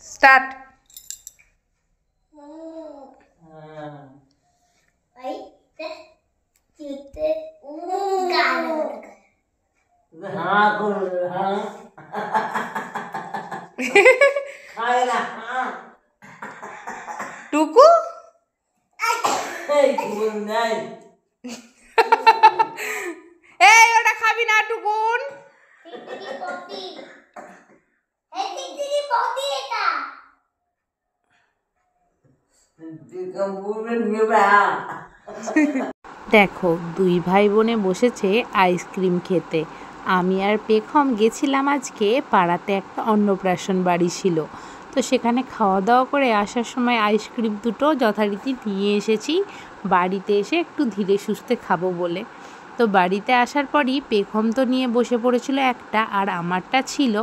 Start. টুকু এই ওটা খাবি না টুকুন। দেখো দুই ভাই বোনে বসেছে আইসক্রিম খেতে। আমি আর পেখম গেছিলাম আজকে পাড়াতে, একটা অন্নপ্রাশন বাড়ি ছিল, তো সেখানে খাওয়া দাওয়া করে আসার সময় আইসক্রিম দুটো যথারীতি নিয়ে এসেছি বাড়িতে এসে একটু ধীরে সুস্থে খাবো বলে। তো বাড়িতে আসার পরই পেখম তো নিয়ে বসে পড়েছিল একটা, আর আমারটা ছিল,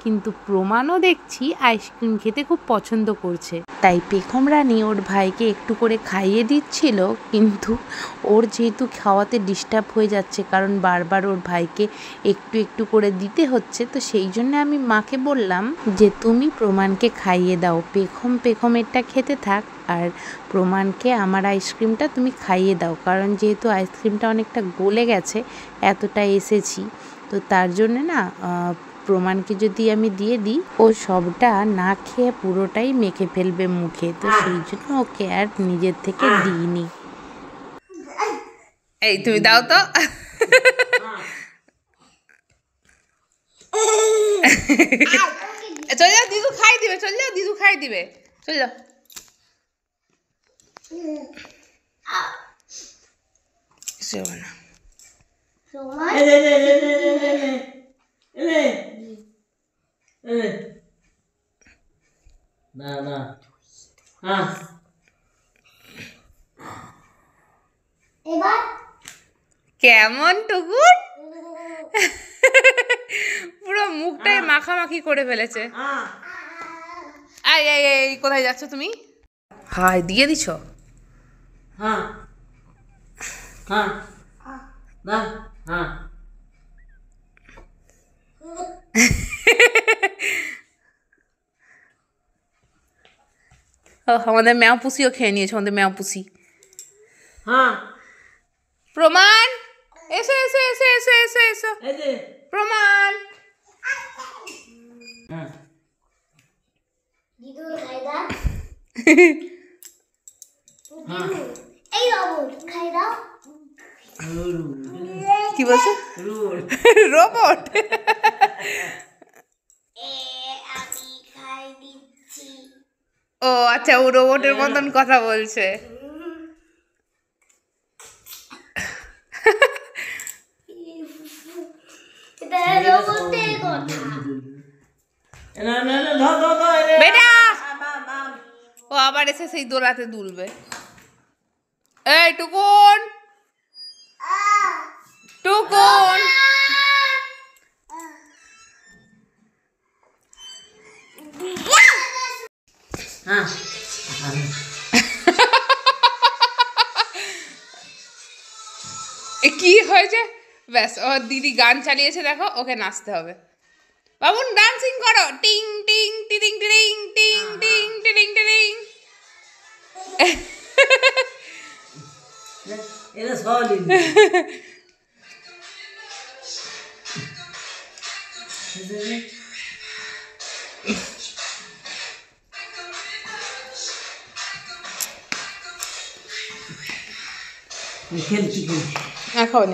কিন্তু প্রমাণও দেখছি আইসক্রিম খেতে খুব পছন্দ করছে। তাই পেখম রানী ওর ভাইকে একটু করে খাইয়ে দিচ্ছিল, কিন্তু ওর যেহেতু খাওয়াতে ডিস্টার্ব হয়ে যাচ্ছে, কারণ বারবার ওর ভাইকে একটু একটু করে দিতে হচ্ছে, তো সেই জন্য আমি মাকে বললাম যে তুমি প্রমাণকে খাইয়ে দাও, পেখমেরটা খেতে থাক, আর প্রমাণকে আমার আইসক্রিমটা তুমি খাইয়ে দাও, কারণ যেহেতু আইসক্রিমটা অনেকটা গলে গেছে, এতটা এসেছি, তো তার জন্যে না প্রমাণকে যদি আমি দিয়ে দিই ও সবটা না খেয়ে পুরোটাই মেখে ফেলবে মুখে, তো সেই জন্য ওকে আর নিজের থেকে দিইনি। এই তুমি দাও তো। চলে যাও, দিদু খাই দিবে, চলে যাও, দিদু খাই দিবে, চলে যাও। না না হ্যাঁ এবার কেমন টুকুন, পুরো মুখটাই মাখামাখি করে ফেলেছে। এই কোথায় যাচ্ছ তুমি? হাই দিয়ে দিছ? হ্যাঁ হ্যাঁ না হ্যাঁ আমাদের ম্যাও পুষিও খেয়ে নিয়েছে, আমাদের ম্যাও পুষি। হ্যাঁ প্রমাণ এসো এসো এসো এসো এসো এসো, প্রমাণ। কি বলছো? রোবট? ও আচ্ছা, ও রোবটের মতন কথা বলছে। বেটা ও আবার এসে সেই দোলাতে দুলবে। এই টুকুন, টুকুন, কি হয়েছে? ব্যাস, ও দিদি গান চালিয়েছে, দেখো ওকে নাচতে হবে। বাবুন ডান্সিং করো, টিং টিং টিরিং টিরিং টিং টিং টিরিং টিরিং। এরা সলিড খেলছি এখন